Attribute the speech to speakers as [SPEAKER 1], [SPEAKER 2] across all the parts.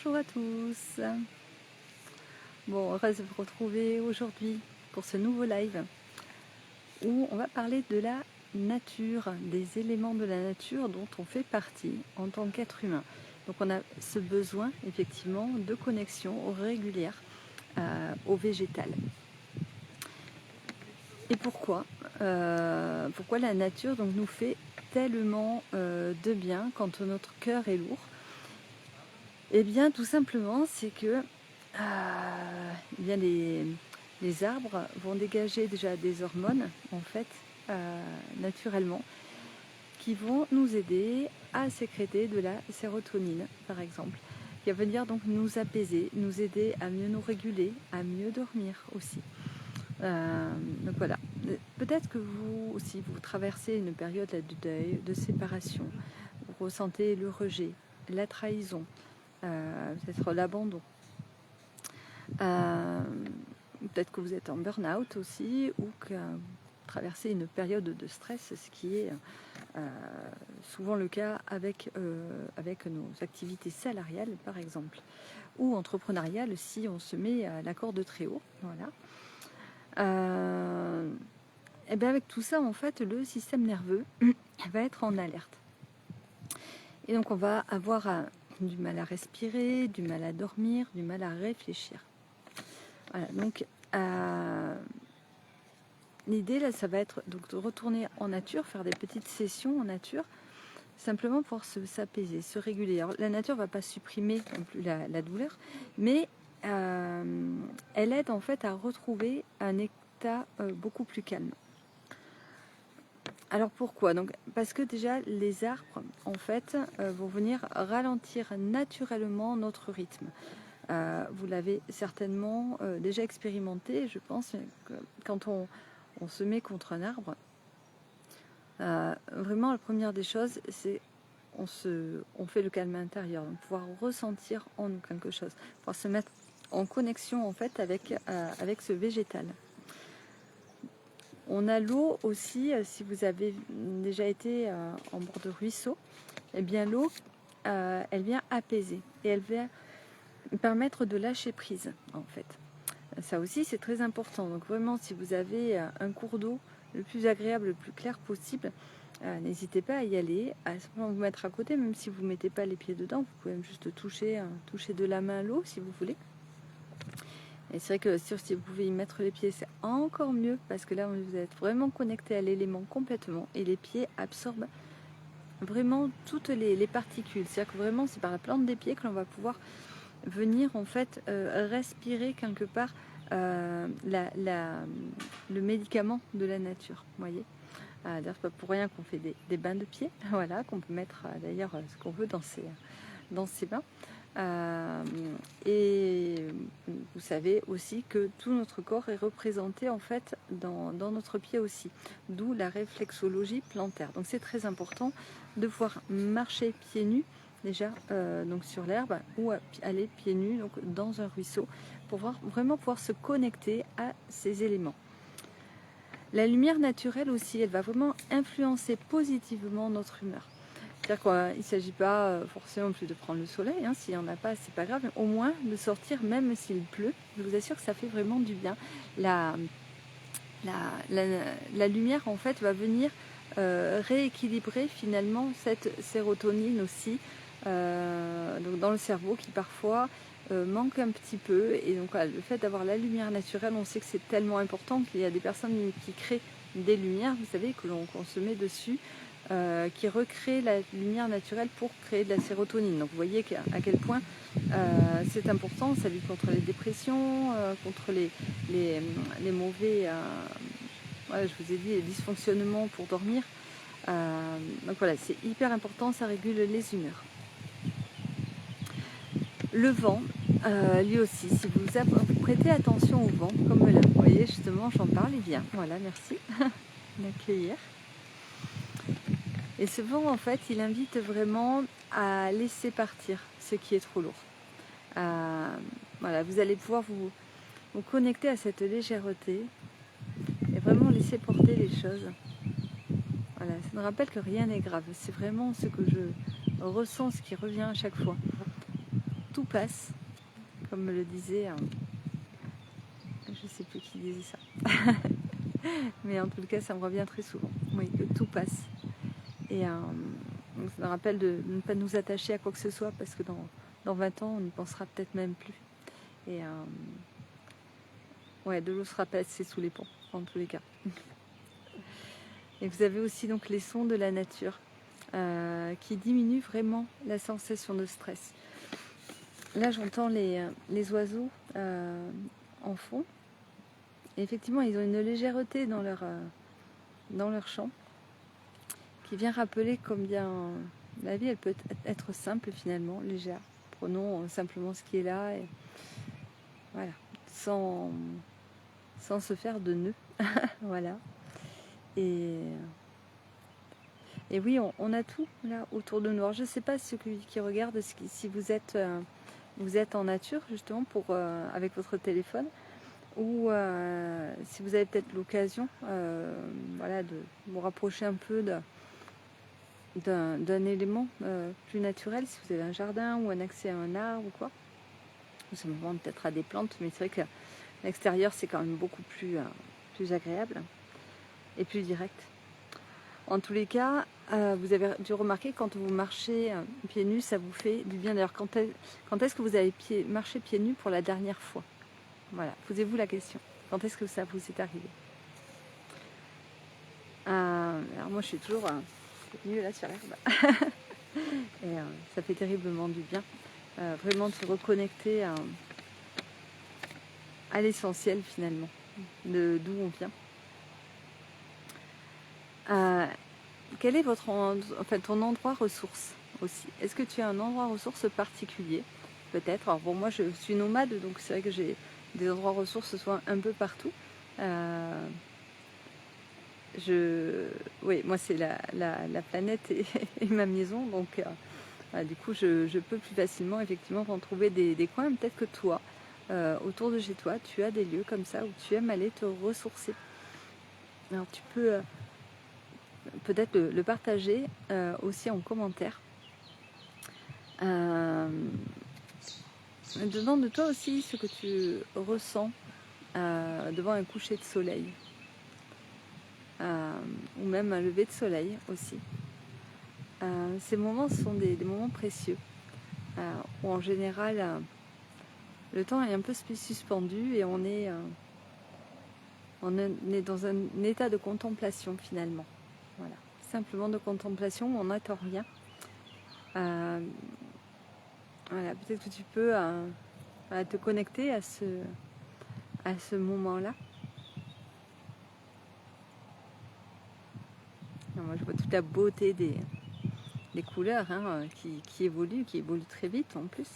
[SPEAKER 1] Bonjour à tous. Bon, heureuse de vous retrouver aujourd'hui pour ce nouveau live où on va parler de la nature, des éléments de la nature dont on fait partie en tant qu'être humain. Donc on a ce besoin effectivement de connexion régulière au végétal. Et pourquoi pourquoi la nature donc, nous fait tellement de bien quand notre cœur est lourd? Eh bien, tout simplement, c'est que eh bien, les arbres vont dégager déjà des hormones, en fait, naturellement, qui vont nous aider à sécréter de la sérotonine, par exemple, qui va venir donc nous apaiser, nous aider à mieux nous réguler, à mieux dormir aussi. Donc voilà, peut-être que vous aussi, vous traversez une période de deuil, de séparation, vous ressentez le rejet, la trahison, peut-être l'abandon. Peut-être que vous êtes en burn-out aussi ou que vous traversez une période de stress, ce qui est souvent le cas avec nos activités salariales par exemple ou entrepreneuriales si on se met à la corde très haut. Voilà. Et bien avec tout ça en fait le système nerveux va être en alerte et donc on va avoir du mal à respirer, du mal à dormir, du mal à réfléchir. Voilà, donc l'idée là, ça va être donc de retourner en nature, faire des petites sessions en nature, simplement pour s'apaiser, se réguler. Alors, la nature ne va pas supprimer non plus la douleur, mais elle aide en fait à retrouver un état beaucoup plus calme. Alors pourquoi? Donc, parce que déjà les arbres en fait vont venir ralentir naturellement notre rythme. Vous l'avez certainement déjà expérimenté, je pense, que quand on se met contre un arbre, vraiment la première des choses, c'est on fait le calme intérieur, donc pouvoir ressentir en nous quelque chose, pouvoir se mettre en connexion en fait avec ce végétal. On a l'eau aussi, si vous avez déjà été en bord de ruisseau, eh bien l'eau, elle vient apaiser et elle vient permettre de lâcher prise en fait. Ça aussi c'est très important. Donc vraiment si vous avez un cours d'eau le plus agréable, le plus clair possible, n'hésitez pas à y aller, à simplement vous mettre à côté, même si vous ne mettez pas les pieds dedans, vous pouvez même juste toucher de la main l'eau si vous voulez. Et c'est vrai que si vous pouvez y mettre les pieds, c'est encore mieux parce que là vous êtes vraiment connecté à l'élément complètement et les pieds absorbent vraiment toutes les particules. C'est-à-dire que vraiment c'est par la plante des pieds que l'on va pouvoir venir en fait respirer quelque part le médicament de la nature, vous voyez. D'ailleurs c'est pas pour rien qu'on fait des bains de pieds, voilà, qu'on peut mettre d'ailleurs ce qu'on veut dans ces bains. Et vous savez aussi que tout notre corps est représenté en fait dans notre pied aussi, d'où la réflexologie plantaire. Donc c'est très important de pouvoir marcher pieds nus déjà donc sur l'herbe ou aller pieds nus donc dans un ruisseau pour vraiment pouvoir se connecter à ces éléments. La lumière naturelle aussi, elle va vraiment influencer positivement notre humeur. C'est-à-dire qu'il ne s'agit pas forcément plus de prendre le soleil, hein, s'il n'y en a pas, c'est pas grave, mais au moins de sortir même s'il pleut. Je vous assure que ça fait vraiment du bien. La lumière en fait va venir rééquilibrer finalement cette sérotonine aussi donc dans le cerveau qui parfois manque un petit peu, et donc voilà, le fait d'avoir la lumière naturelle, on sait que c'est tellement important qu'il y a des personnes qui créent des lumières, vous savez, qu'on se met dessus, qui recrée la lumière naturelle pour créer de la sérotonine. Donc vous voyez à quel point c'est important, ça lutte contre les dépressions, contre les mauvais, voilà, je vous ai dit, les dysfonctionnements pour dormir. Donc voilà, c'est hyper important, ça régule les humeurs. Le vent, lui aussi, si vous prêtez attention au vent, comme là, vous voyez justement, j'en parle, il vient. Voilà, merci d'accueillir. Et ce vent, en fait, il invite vraiment à laisser partir ce qui est trop lourd. Voilà, vous allez pouvoir vous connecter à cette légèreté et vraiment laisser porter les choses. Voilà, ça me rappelle que rien n'est grave. C'est vraiment ce que je ressens, ce qui revient à chaque fois. tout passe, comme me le disait, je ne sais plus qui disait ça, mais en tout cas ça me revient très souvent, oui, que tout passe. Et donc ça me rappelle de ne pas nous attacher à quoi que ce soit, parce que dans 20 ans on n'y pensera peut-être même plus. Et ouais, de l'eau sera passée sous les ponts, en tous les cas. Et vous avez aussi donc les sons de la nature qui diminuent vraiment la sensation de stress. Là, j'entends les oiseaux en fond. Et effectivement, ils ont une légèreté dans leur chant qui vient rappeler combien la vie, elle peut être simple finalement, légère. Prenons simplement ce qui est là, et voilà, sans se faire de nœuds. Voilà. Et oui, on a tout là autour de nous. Alors, je ne sais pas ceux qui regardent si vous êtes en nature justement avec votre téléphone, ou si vous avez peut-être l'occasion voilà, de vous rapprocher un peu d'un élément plus naturel, si vous avez un jardin ou un accès à un arbre ou quoi, ou simplement peut-être à des plantes, mais c'est vrai que l'extérieur c'est quand même beaucoup plus agréable et plus direct. En tous les cas, vous avez dû remarquer quand vous marchez pieds nus, ça vous fait du bien. D'ailleurs, quand est-ce que vous avez marché pieds nus pour la dernière fois? Voilà, posez-vous la question. Quand est-ce que ça vous est arrivé? Alors moi, je suis toujours nue là sur l'herbe. Et ça fait terriblement du bien. Vraiment de se reconnecter à l'essentiel finalement, d'où on vient. Quel est ton endroit ressource aussi? Est-ce que tu as un endroit ressource particulier? Peut-être. Alors bon, moi je suis nomade, donc c'est vrai que j'ai des endroits ressources soit un peu partout. Oui, moi c'est la planète et ma maison, donc du coup je peux plus facilement effectivement en trouver des coins. Peut-être que toi, autour de chez toi, tu as des lieux comme ça où tu aimes aller te ressourcer. Alors tu peux peut-être le partager aussi en commentaire. Demande de toi aussi ce que tu ressens devant un coucher de soleil, ou même un lever de soleil aussi. Ces moments sont des moments précieux, où en général le temps est un peu suspendu et on est dans un état de contemplation finalement. Voilà. Simplement de contemplation, on n'attend rien. Voilà, peut-être que tu peux te connecter à ce moment-là. Alors moi, je vois toute la beauté des couleurs qui évoluent très vite en plus.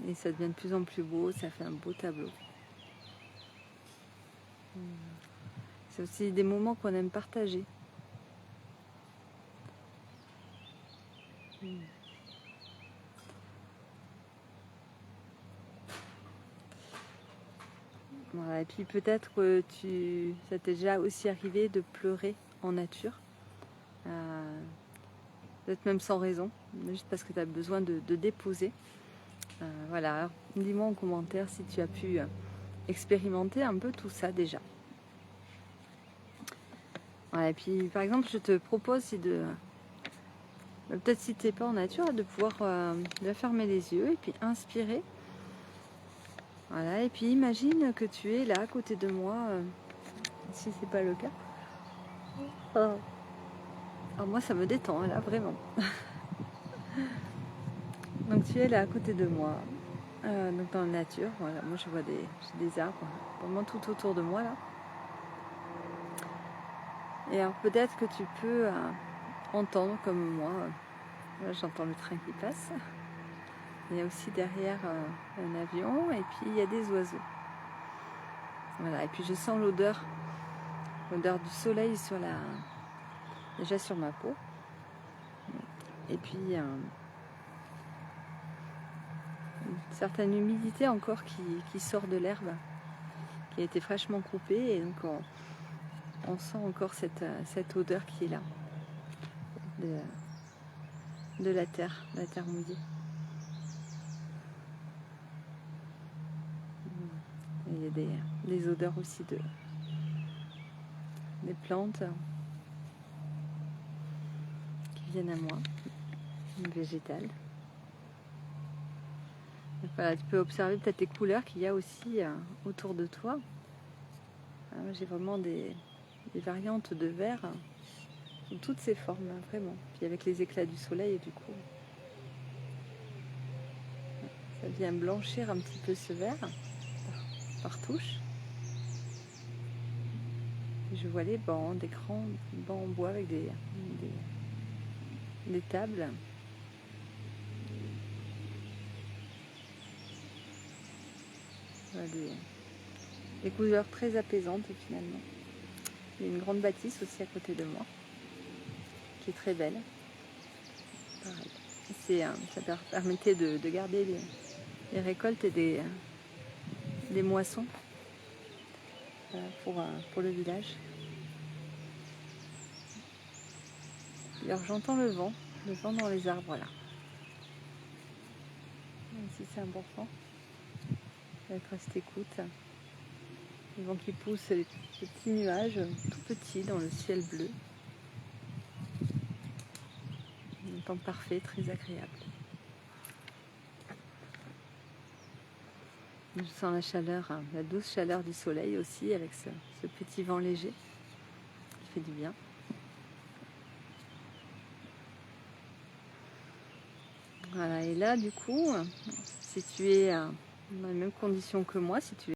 [SPEAKER 1] Et ça devient de plus en plus beau, ça fait un beau tableau. C'est aussi des moments qu'on aime partager. Voilà, et puis peut-être que ça t'est déjà aussi arrivé de pleurer en nature. Peut-être même sans raison, juste parce que tu as besoin de déposer. Voilà, dis-moi en commentaire si tu as pu expérimenter un peu tout ça déjà. Voilà, et puis par exemple, je te propose peut-être si tu n'es pas en nature, de pouvoir de fermer les yeux et puis inspirer. Voilà, et puis imagine que tu es là à côté de moi, si c'est pas le cas. Alors moi ça me détend là vraiment. Donc tu es là à côté de moi, donc dans la nature. Voilà, moi je vois des arbres vraiment tout autour de moi là. Et alors peut-être que tu peux entendre comme moi, là, j'entends le train qui passe. Il y a aussi derrière un avion et puis il y a des oiseaux. Voilà, et puis je sens l'odeur du soleil déjà sur ma peau. Et puis une certaine humidité encore qui sort de l'herbe, qui a été fraîchement coupée, et donc on sent encore cette odeur qui est là, de la terre mouillée. Il y a des odeurs aussi des plantes qui viennent à moi, végétales. Donc voilà, tu peux observer peut-être les couleurs qu'il y a aussi autour de toi. J'ai vraiment des variantes de vert sous toutes ces formes, vraiment. Puis avec les éclats du soleil, du coup, ça vient blanchir un petit peu ce vert par touche. Je vois les bancs, des grands bancs en bois avec des tables. Voilà, des couleurs très apaisantes finalement. Il y a une grande bâtisse aussi à côté de moi, qui est très belle. Pareil. Ça permettait de garder les récoltes et des moissons pour le village. Alors j'entends le vent dans les arbres là. Ici c'est important d'être à cette écoute. Le vent qui pousse les petits nuages tout petits dans le ciel bleu. Un temps parfait, très agréable. Je sens la chaleur, la douce chaleur du soleil aussi avec ce petit vent léger qui fait du bien. Voilà, et là du coup, si tu es dans les mêmes conditions que moi, si tu